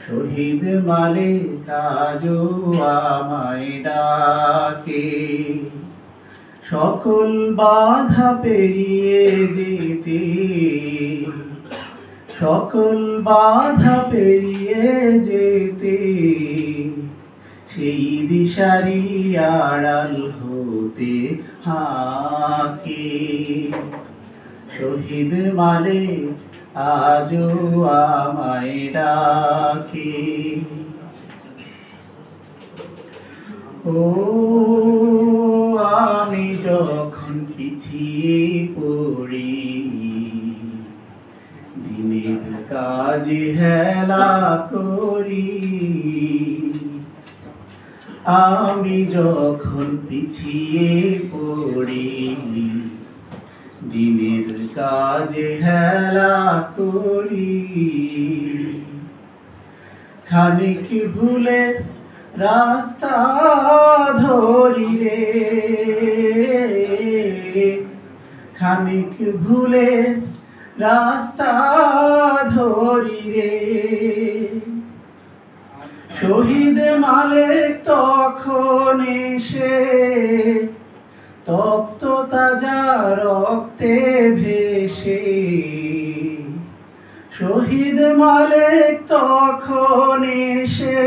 শহীদ মালিক আজও আমায় ডাকে, সকল বাধা পেরিয়ে যেতে, সকল বাধা পেরিয়ে যেতে, সেই দিশারি আড়াল হতে হাঁকে। শহীদ মালিক আজও আমায় ডাকে। ও আমি যখন পিছিয়ে পড়ি, দিনের কাজে হেলা করি, আমি যখন পিছিয়ে পড়ি, দিনের কাজে হেলা করি, খানিক ভুলে রাস্তা ধরি রে, খানিক ভুলে রাস্তা ধরি রে। শহীদ মালিক তখন এসে তপ্ত তাজা রক্তে ভেসে, শহীদ মালিক তখন এসে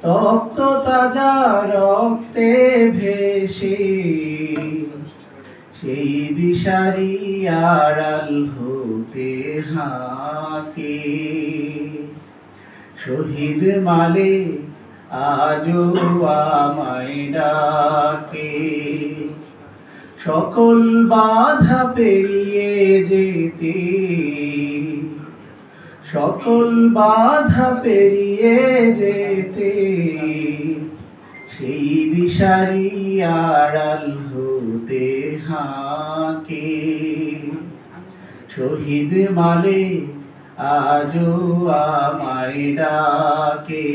তপ্ত তাজা রক্তে ভেসে, সেই দিশারি আড়াল হতে হাঁকে। শহীদ মালিক আজও আমায় ডাকে, সকল বাধা পেরিয়ে যেতে, সকল বাধা পেরিয়ে যেতে, সেই দিশারি আড়াল হতে হাঁকে। শহীদ মালিক আজও আমায় ডাকে।